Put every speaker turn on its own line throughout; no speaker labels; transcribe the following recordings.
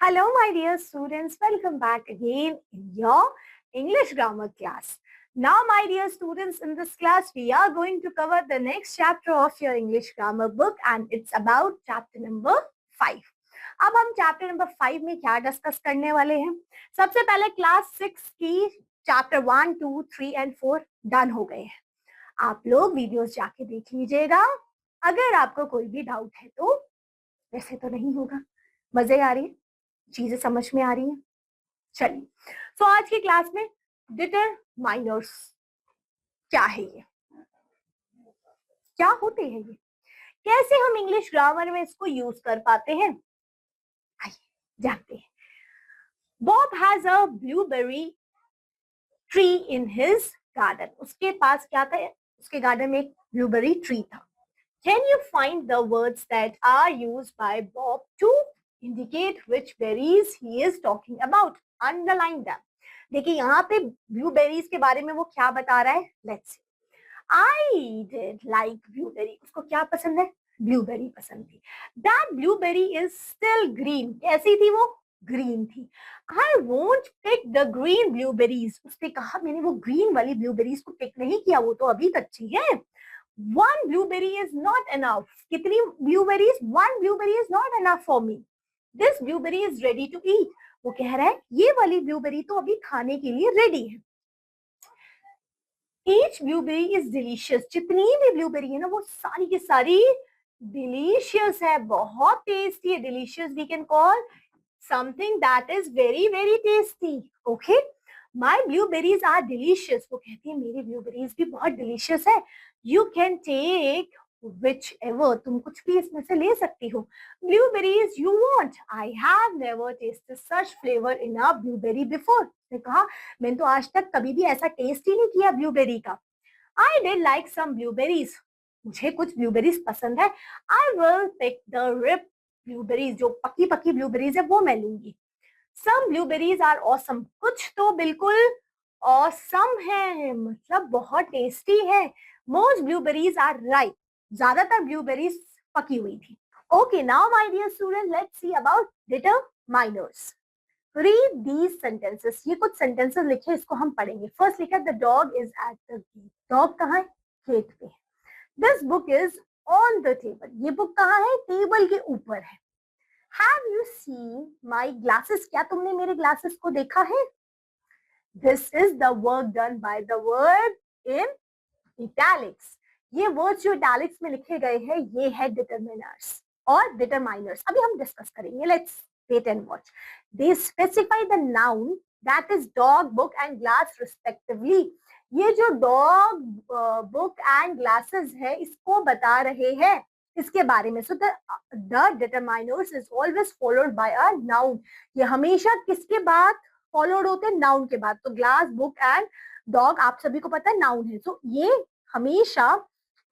Hello, my dear students. Welcome back again in your English grammar class. Now, my dear students, in this class, we are going to cover the next chapter of your English grammar book, and it's about chapter number 5. अब हम chapter number 5 में क्या discuss करने वाले हैं? सबसे पहले class 6 की चैप्टर 1, 2, 3 एंड 4 डन हो गए हैं. आप लोग वीडियोस जाके देख लीजिएगा. अगर आपको कोई भी डाउट है तो वैसे तो नहीं होगा. मजे आ रही है, चीजें समझ में आ रही हैं. चलिए, तो आज की क्लास में डिटरमाइनर्स क्या है, ये क्या होते हैं, ये कैसे हम इंग्लिश ग्रामर में इसको यूज कर पाते हैं, आइए जानते हैं. Bob has a blueberry tree in his garden. उसके पास क्या था? उसके गार्डन में एक ब्लूबेरी ट्री था. Can you find the words that are used by Bob to indicate which berries he is talking about? Underline them. देखिए यहाँ पे ब्लूबेरीज के बारे में वो क्या बता रहा है. Let's see. I did like blueberry. उसको क्या पसंद है? ब्लूबेरी पसंद थी. That blueberry is still green. कैसी थी वो? ग्रीन थी. I won't pick the green blueberries. उसने कहा मैंने वो ग्रीन वाली ब्लूबेरीज को पिक नहीं किया, वो तो अभी कच्ची है. One blueberry is not enough. कितनी blueberries? One blueberry is not enough for me. This blueberry is ready to eat. वो कह रहा है ये वाली ब्लूबेरी तो अभी खाने के लिए रेडी है. Each blueberry is delicious. जितनी भी ब्लूबेरी है ना वो सारी की सारी delicious है, बहुत टेस्टी है. Delicious we can call something that is very very tasty. Okay? My blueberries are delicious. वो कहती है मेरी ब्लूबेरीज भी बहुत delicious है. You can take whichever. तुम कुछ भी इसमें से ले सकती हो. Blueberries you want. I have never tasted such flavor in a blueberry before. उसने कहा मैंने तो आज तक कभी भी ऐसा टेस्ट ही नहीं किया ब्लूबेरी का. I did like some blueberries. मुझे कुछ ब्लूबेरीज पसंद है. I will pick the ripe blueberries. जो पकी पकी ब्लूबेरीज है वो मैं लूंगी. Some blueberries are awesome. कुछ तो बिल्कुल awesome है, मतलब बहुत टेस्टी है. Most blueberries are ripe. ज्यादातर ब्लूबेरीज पकी हुई थी. Okay, now my dear student, let's see about determiners. Read these sentences. ये कुछ sentences लिखे, इसको हम पढ़ेंगे. First लिखा the dog is at the gate. Dog कहाँ है? गेट पे है. This book is on the table. ये बुक कहाँ है? टेबल के ऊपर है. Have you seen my glasses? क्या तुमने मेरे ग्लासेस को देखा है? This is the work done by the word in italics. ये वर्ड्स जो इटैलिक्स में लिखे गए हैं ये है डिटरमिनर्स और डिटरमाइनर्स. अभी हम डिस्कस करेंगे. Let's wait and watch. They specify the noun that is dog, book and glass respectively. ये जो डॉग, बुक एंड ग्लासेस है इसको बता रहे हैं, इसके बारे में. So the determiners is always followed by a noun. ये हमेशा किसके बाद फॉलोड होते हैं? नाउन के बाद. तो ग्लास, बुक एंड डॉग आप सभी को पता है नाउन है. सो ये हमेशा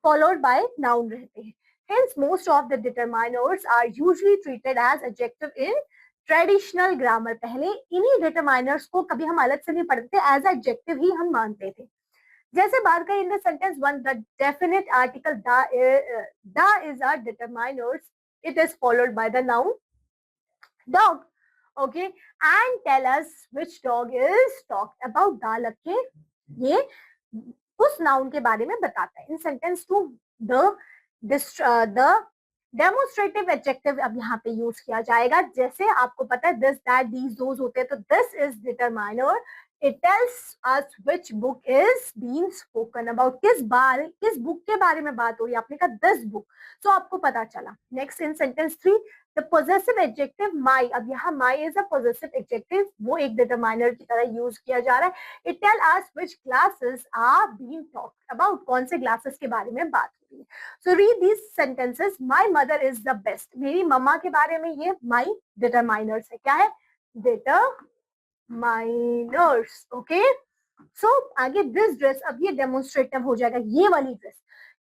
followed by noun रहते हैं. Hence, most of the determiners are usually treated as adjective in traditional grammar. पहले इन्हीं determiners को कभी हम अलग से नहीं पढ़ते, as adjective ही हम मानते थे. जैसे बात करें in the sentence one, the definite article da is a determiners. It is followed by the noun dog. Okay, and tell us which dog is talked about. Da लग के ये उस नाउन के बारे में बताता है. In sentence to the demonstrative adjective अब यहाँ पे यूज किया जाएगा. जैसे आपको पता है दिस, दैट, दीज, दोज होते हैं, तो this is determiner. It tells us which book is being spoken about. किस बुक के बारे में बात हो रही है. आपने कहा दिस बुक, तो आपको पता चला. Next in sentence 3, the possessive adjective my. अब यहाँ my is a possessive adjective, वो एक determiner की तरह यूज किया जा रहा है. It tell us which classes are being talked about. कौन से classes के बारे में बात हो रही है. So read these sentences. My mother is the best. मेरी मम्मा के बारे में ये my determiners है. क्या है? Determiners. Okay. So आगे this dress, अब ये demonstrative हो जाएगा. ये वाली ड्रेस,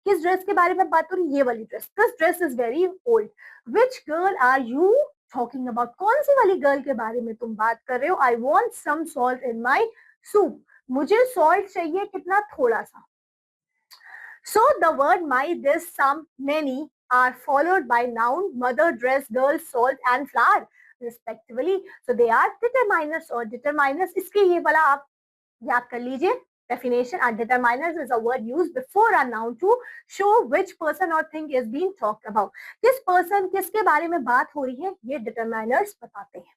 किस ड्रेस के बारे में बात हो रही है? ये वाली dress. This dress is very old. Which girl are you talking about. कौन सी वाली गर्ल के बारे में तुम बात कर रहे हो? I want some salt in my soup. मुझे सॉल्ट चाहिए, कितना? थोड़ा सा. So the word my, this, some, many are followed by noun, mother, dress, girl, salt and flower. respectively. So they are determiners or determiners. इसके ये वाला आप याद कर लीजिए definition. A determiners is a word used before a noun to show which person or thing is being talked about. किस person किसके बारे में बात हो रही है ये determiners बताते हैं.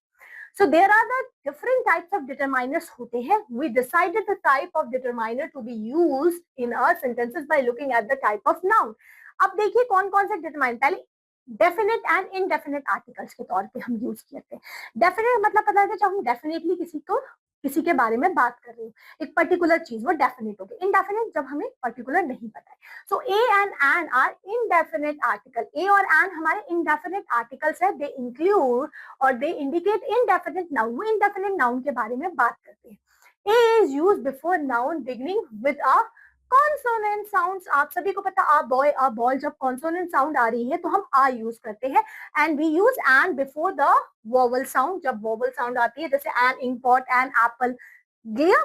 So there are the different types of determiners होते हैं. We decided the type of determiner to be used in our sentences by looking at the type of noun. अब देखिए कौन कौन से determiner, पहले डेफिनेट एंड इनडेफिनेट आर्टिकल्स के तौर पे हम यूज करते हैं. डेफिनेट मतलब पता है जब हम डेफिनेटली किसी के बारे में बात कर रहे हो, एक पर्टिकुलर चीज, वो डेफिनेट हो गई. इनडेफिनेट जब हमें पर्टिकुलर नहीं पता है. So A and an are indefinite article. A और एन हमारे इनडेफिनेट आर्टिकल्स है. दे इंक्लूड और दे इंडिकेट इनडेफिनेट नाउन. वो इनडेफिनेट नाउन के बारे में बात करते हैं. A is used before noun beginning with a consonant sounds. आप सभी को पता आ बॉय आ बॉल, जब कॉन्सोनेंट साउंड आ रही है तो हम आ यूज करते हैं. And we use an before the vowel sound. जब वोवल साउंड आती है जैसे an ink pot, an apple, गया.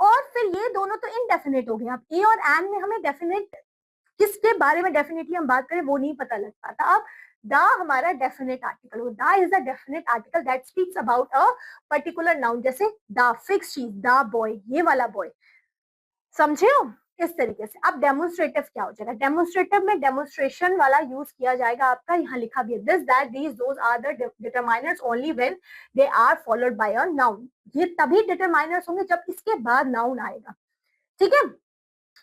और फिर ये दोनों तो इनडेफिनेट हो गए. अब ए और एन में हमें डेफिनेट किसके बारे में डेफिनेटली हम बात करें वो नहीं पता लग पाता. अब द हमारा definite article, the is the definite article that speaks about a particular noun. जैसे द फिक्स चीज, द बॉय, ये वाला बॉय. समझे हो इस तरीके से. अब डेमोन्स्ट्रेटिव क्या हो जाएगा. डेमोन्स्ट्रेटिव में डेमोन्स्ट्रेशन वाला यूज किया जाएगा. आपका यहाँ लिखा भी है this that these those are the determiners only when they are followed by a noun. ये तभी डिटरमाइनर्स होंगे जब इसके बाद नाउन आएगा. ठीक है.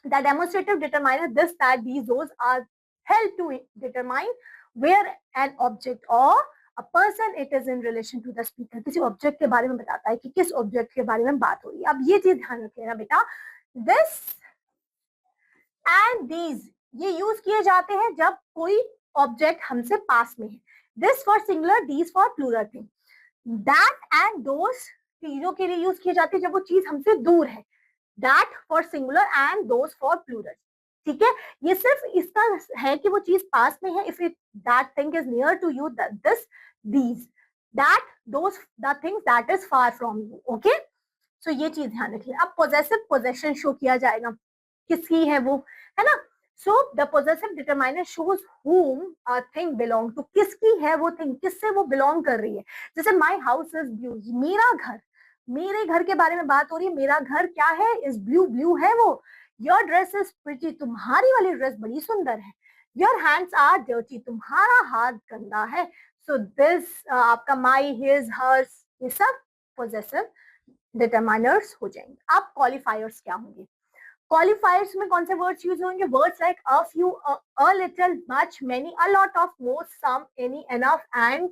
The demonstrative determiner this that these those are help to determine where an object or a person it is in relation to the speaker. किसी ऑब्जेक्ट के बारे में बताता है कि किस ऑब्जेक्ट के बारे में बात हो रही है. अब ये चीज ध्यान रखिएगा बेटा. दिस एंड दीज ये यूज किए जाते हैं जब कोई ऑब्जेक्ट हमसे पास में है. This for singular, these for plural thing. That and those चीजों के लिए यूज किए जाते हैं जब वो चीज हमसे दूर है. That for singular and those for plural. ठीक है. ये सिर्फ इसका है कि वो चीज पास में है. If it that thing is near to you, this, these, that, those, the things that is far from you. Okay. So ये चीज ध्यान रखिए. अब पोजेसिव पोजेशन शो किया जाएगा किसकी है वो, है ना. So the possessive determiner shows whom a thing belong to. किसकी है वो थिंग, किससे वो बिलोंग कर रही है. जैसे माई हाउस इज ब्लू, मेरा घर, मेरे घर के बारे में बात हो रही है. मेरा घर क्या है, इज ब्लू, ब्लू है वो. योर ड्रेस इज प्रिटी, तुम्हारी वाली ड्रेस बड़ी सुंदर है. योर हैंड्स आर डर्टी, तुम्हारा हाथ गंदा है. सो दिस आपका माई, हिज, हर्स, ये सब पोजेसिव डिटरमाइनर्स हो जाएंगे. अब क्वालिफायर्स क्या होंगे. क्वालिफायर्स में कौन से वर्ड्स यूज होंगे. Words like a few, a little, much, many, a lot of, most, some, any, enough and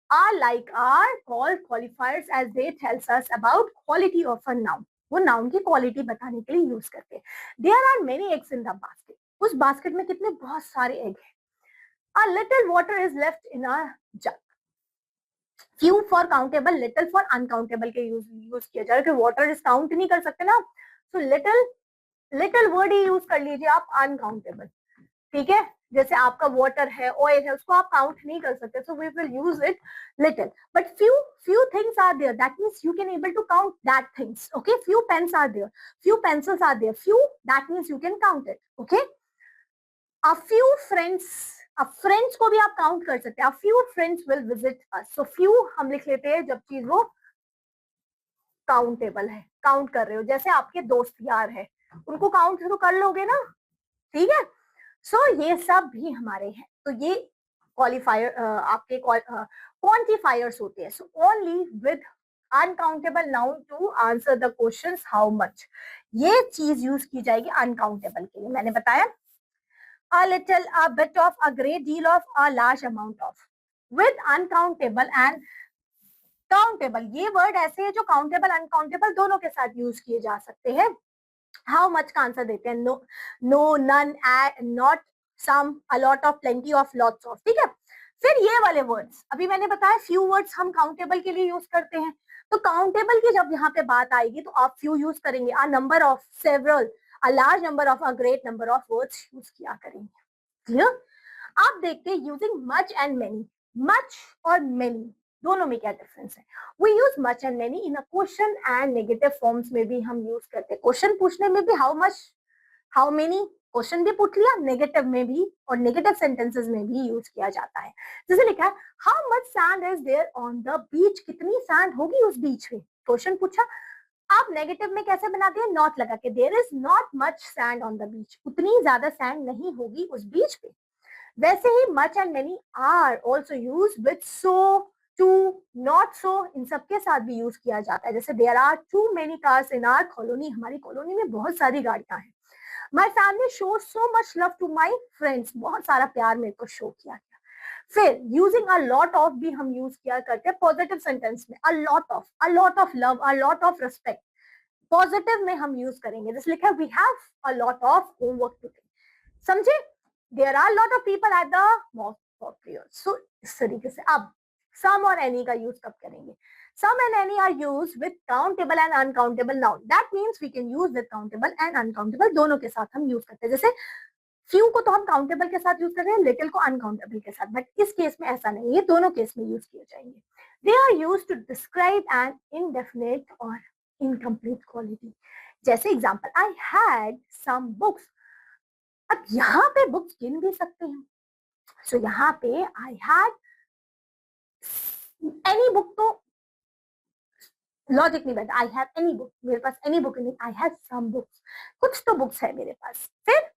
are like are called qualifiers as they tells us about quality of a noun. वो noun की quality बताने के लिए use करते हैं. There are many eggs in the basket. उस basket में कितने बहुत सारे एग हैं. A little water is left in a jug. Few for countable, little for uncountable के यूज किया जा रहा है. वाटर इज काउंट नहीं कर सकते ना. सो लिटिल वर्ड ही यूज कर लीजिए आप, अनकाउंटेबल. ठीक है. जैसे आपका वाटर है, ऑयल है, उसको आप काउंट नहीं कर सकते. So we will use it little. But few things are there, that means you can able to count that things. Okay. Few pens are there, few pencils are there, few, that means you can count it. Okay. A few friends, अब friends को भी आप count कर सकते हैं. A few friends will visit us. So few हम लिख लेते हैं जब चीज वो काउंटेबल है, काउंट कर रहे हो. जैसे आपके दोस्त यार है, उनको काउंट तो कर लोगे ना. ठीक है. सो ये सब भी हमारे हैं. तो ये क्वालिफायर आपके क्वांटिफायर्स होते हैं. So only with uncountable noun to answer the questions how much. ये चीज यूज की जाएगी अनकाउंटेबल के लिए. मैंने बताया a little, a bit of, a great deal of, a large amount of. With uncountable and countable, ये वर्ड ऐसे है जो काउंटेबल अनकाउंटेबल दोनों के साथ यूज किए जा सकते हैं. हाउ मच का आंसर देते हैं. No, no, none, not, some, a lot of, plenty of, lots of. ठीक है. फिर ये वाले वर्ड्स अभी मैंने बताया फ्यू वर्ड्स हम काउंटेबल के लिए यूज करते हैं. तो काउंटेबल की जब यहाँ पे बात आएगी तो आप फ्यू यूज करेंगे. A number of, several, a large number of, a great number of words use किया करेंगे. क्लियर. आप देखते हैं using much and many. Much और मेनी दोनों में क्या डिफरेंस है. We use much and many in a question and negative forms में भी हम यूज करते हैं. क्वेश्चन पूछने में भी how much, how many, question भी पूछ लिया, नेगेटिव में भी और नेगेटिव सेंटेंसेस में भी यूज किया जाता है। जैसे लिखा है how much sand is there on the beach, कितनी सैंड होगी उस बीच में, क्वेश्चन पूछा। आप नेगेटिव में कैसे बनाते हैं, नॉट लगा के, there is not much sand on the beach, उतनी ज्यादा सैंड नहीं होगी उस बीच पे। वैसे ही much and many are also use with so, too, not so, इन सबके साथ भी यूज किया जाता है। जैसे there are too many cars in our colony, हमारी कॉलोनी में बहुत सारी गाड़ियां हैं। My family show so much love to my friends, बहुत सारा प्यार मेरे को शो किया गया। फिर यूजिंग अ लॉट ऑफ भी हम यूज किया करते हैं पॉजिटिव सेंटेंस में, a lot of love, a lot of respect, positive में हम यूज करेंगे। जैसे लिखा है we have a lot of homework today, समझे, there are lot of people at the mosque for prayer. So इस तरीके से अब सम और एनी का यूज कब करेंगे, some and any are use with countable and uncountable noun, that means we can use with countable and uncountable, दोनों के साथ हम यूज करते हैं। जैसे फ्यू को तो हम काउंटेबल के साथ यूज कर रहे हैं, लिटिल को अनकाउंटेबल के साथ, बट इस केस में ऐसा नहीं, ये दोनों केस में यूज किए जाएंगे। They are use to describe an indefinite और इनकम्प्लीट क्वालिटी। जैसे example, I had some books, अब यहाँ पे बुक्स गिन भी सकते हैं। सो यहाँ पे आई हैड एनी बुक, तो लॉजिक नहीं बैठा, आई हैव एनी बुक, मेरे पास एनी बुक नहीं, आई हैव सम बुक्स, कुछ तो बुक्स है मेरे पास। फिर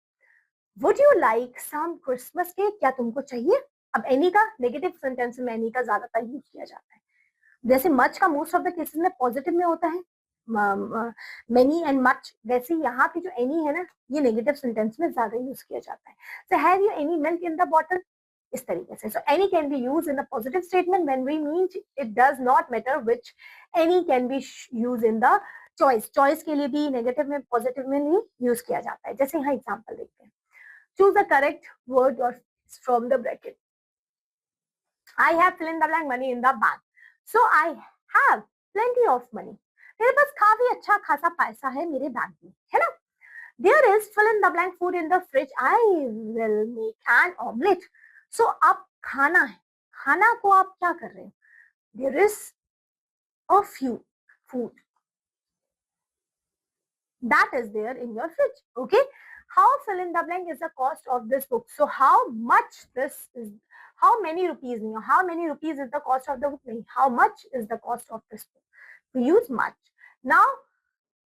would you like some Christmas cake, क्या तुमको चाहिए। अब एनी का नेगेटिव सेंटेंस में एनी का ज्यादातर यूज किया जाता है। जैसे मच का मोस्ट ऑफ द केसेस में पॉजिटिव में होता है, मेनी एंड मच, वैसे यहाँ पे जो एनी है ना, ये नेगेटिव सेंटेंस में ज्यादा यूज किया जाता है। So have you any milk in the bottle, इस तरीके से। So any can be use in the positive statement when we mean it does not matter which, any can be use in the choice, choice के लिए भी negative में positive में भी use किया जाता है। जैसे यहाँ एग्जाम्पल देखते हैं, choose the correct word or from the bracket. I have fill in the blank money in the bank. So I have plenty of money. मेरे पास काफी अच्छा खासा पैसा है मेरे बैंक में, है ना। There is fill in the blank food in the fridge. I will make an omelette. So अब खाना है, खाना को आप क्या कर रहे हो, there is a few food that is there in your fridge. Okay, how fill in the blank is the cost of this book. So how much this is, how many rupees, how many rupees is the cost of the book, how much is the cost of this book, we use much. Now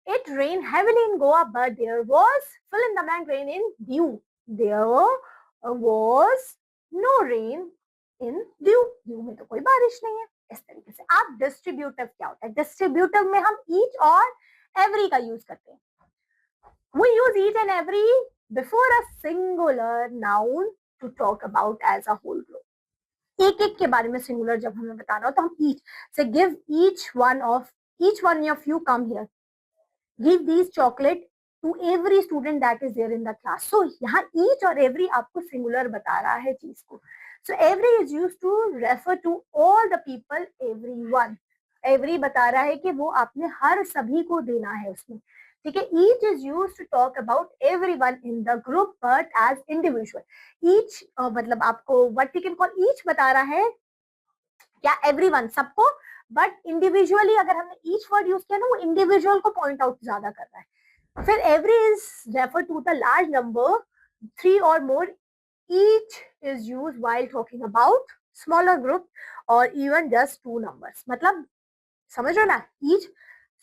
it rained heavily in Goa, but there was fill in the blank rain in Diu. There was no rain in Diu. Diu में तो कोई बारिश नहीं है। इस तरीके से आप डिस्ट्रीब्यूटिव क्या होता है, डिस्ट्रीब्यूटिव में हम ईच और एवरी का यूज करते हैं। We use each and every before a singular noun to talk about as a whole group. एक एक के बारे में सिंगुलर जब हमें बताना हो तो हम each से give each one of you come here, give these chocolate to every student that is there in the class. So यहाँ each और every आपको सिंगुलर बता रहा है चीज को. So every is used to refer to all the people, everyone. Every बता रहा है कि वो आपने हर सभी को देना है उसमें. ठीक है. Each is used to talk about everyone in the group but as individual. Each मतलब आपको what we can call each बता रहा है क्या everyone सबको, बट इंडिविजुअली अगर हमने ईच वर्ड यूज किया ना, वो इंडिविजुअल को पॉइंट आउट ज्यादा कर रहा है. फिर every is refer to the large number 3 or more. Each is use while talking about smaller group or even just 2 numbers. मतलब समझ रहे ना, ईच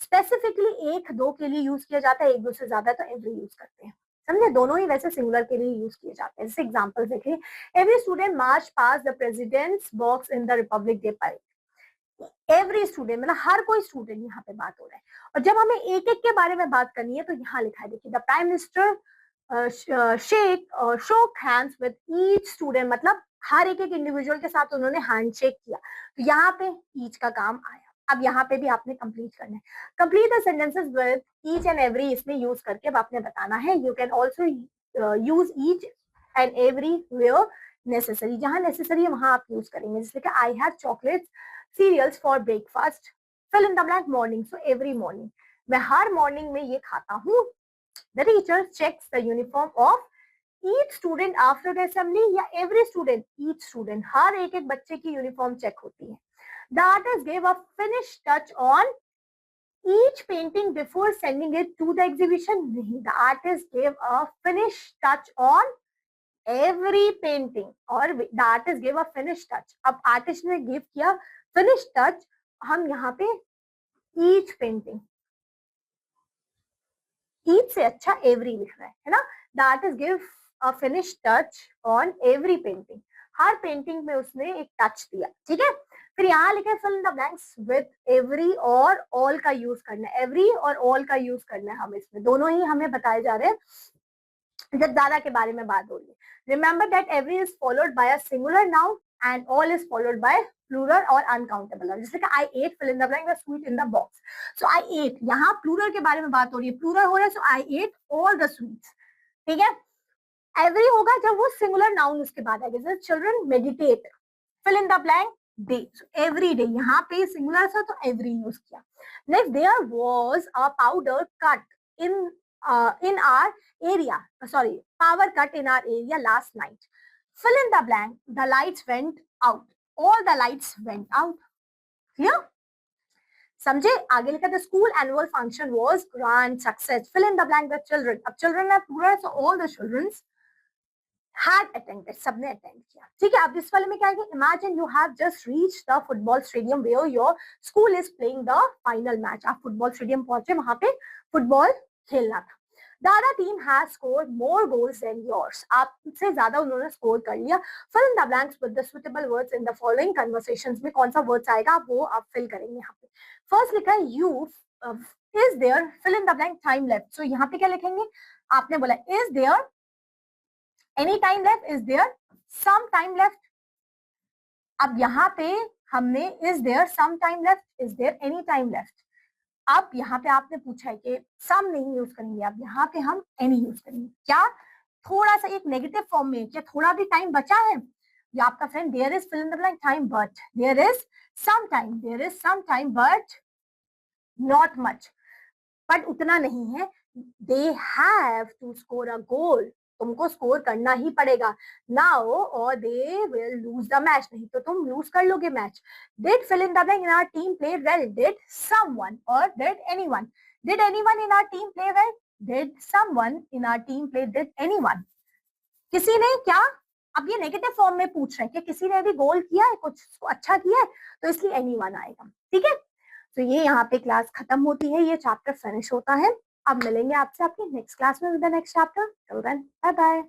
स्पेसिफिकली 1-2 के लिए यूज किया जाता है, 1-2 से ज्यादा तो एवरी यूज करते हैं. समझे, दोनों ही वैसे सिंगुलर के लिए यूज किए जाते हैं. जैसे एग्जांपल देखिए, every student march pass the president's box in the Republic Day parade. Every student मतलब हर कोई स्टूडेंट यहाँ पे बात हो रहा है. और जब हमें एक एक के बारे में बात करनी है तो यहाँ लिखा है, देखिए, द प्राइम मिनिस्टर शोक हैंड्स विद ईच स्टूडेंट, मतलब हर एक इंडिविजुअल के साथ उन्होंने हैंडशेक किया. तो यहाँ पे ईच का काम आया. अब यहाँ पे भी आपने कंप्लीट करना है. Complete the sentences with each and every, इसमें यूज करके अब आपने बताना है. You can also use each and every where necessary. जहां नेसेसरी है वहां आप यूज करेंगे. जैसे I have chocolates cereals for breakfast. Fill in the blank morning. So every morning. मैं हर मॉर्निंग में ये खाता हूँ. The teacher checks the uniform of each student after the assembly. या every student, each student, हर एक एक बच्चे की यूनिफॉर्म चेक होती है. The artist gave a finished touch on each painting before sending it to the exhibition? नहीं, the artist gave a finish touch on every painting, और the artist gave a finish touch. अब artist ने give किया finish touch, हम यहाँ पे each painting, each से अच्छा every लिख रहा है ना. The artist gave a finish touch on every painting. Her painting में उसने एक टच दिया, ठीक है. फिर यहाँ लिखा है fill in the blanks with every और all का यूज करना है. every और all का यूज करना है हम इसमें, दोनों ही हमें बताए जा रहे हैं जब ज्यादा के बारे में बात हो रही है. Remember that every is followed by a singular noun and all is followed by plural or uncountable noun. जैसे कि I ate, fill in the blank, the sweet in the box. So I ate, यहाँ plural के बारे में बात हो रही है, plural हो रहा है, so I ate all the sweets. ठीक है. Every होगा जब वो singular noun उसके बाद आएगा. जैसे children meditate, fill in the blank, day. So every day, यहाँ पे singular था तो every यूज किया. Next, there was a powder cut in our area, sorry, power cut in our area last night. Fill in the blank, the lights went out. All the lights went out. Clear? समझे. आगे लिखा था school annual function was grand success. Fill in the blank the children. अब children है पूरा, so all the childrens had attended, सबने attend किया. ठीक है. अब इस वाले में क्या है, imagine you have just reached the football stadium where your school is playing the final match. आप फुटबॉल स्टेडियम पहुंचे, वहां पे फुटबॉल खेलना था. The other team has scored more goals than yours. आपसे ज्यादा उन्होंने स्कोर कर लिया. Fill in the blanks with the suitable words in the following conversations. में कौन सा वर्ड्स आएगा वो आप फिल करेंगे यहाँ पे. फर्स्ट लिखा है you is there, fill in the blank, time left. So यहाँ पे क्या लिखेंगे, आपने बोला is there any time left, is there some time left. अब यहाँ पे हमने is there some time left, is there any time left. अब यहाँ पे आपने पूछा है कि सम नहीं यूज करेंगे, अब यहाँ पे हम एनी यूज करेंगे. क्या थोड़ा सा एक नेगेटिव फॉर्म में, क्या थोड़ा भी टाइम बचा है, या आपका friend there is fill in the blank time but there is some time, there is some time but not much, but उतना नहीं है. They have to score a goal, तुमको स्कोर करना ही पड़ेगा now or they will lose the match, नहीं तो तुम लूज कर लोगे match. Did fill in the blank in our team play well, did someone or did anyone. Did anyone in our team play well, did someone in our team play, did anyone. किसी ने क्या, अब ये negative form में पूछ रहे हैं कि किसी ने भी गोल किया है, कुछ अच्छा किया है, तो इसलिए एनीवन आएगा. ठीक है. तो ये यहाँ पे क्लास खत्म होती है, ये चैप्टर फिनिश होता है. अब मिलेंगे आपसे आपकी नेक्स्ट क्लास में with the next chapter. Till then bye bye.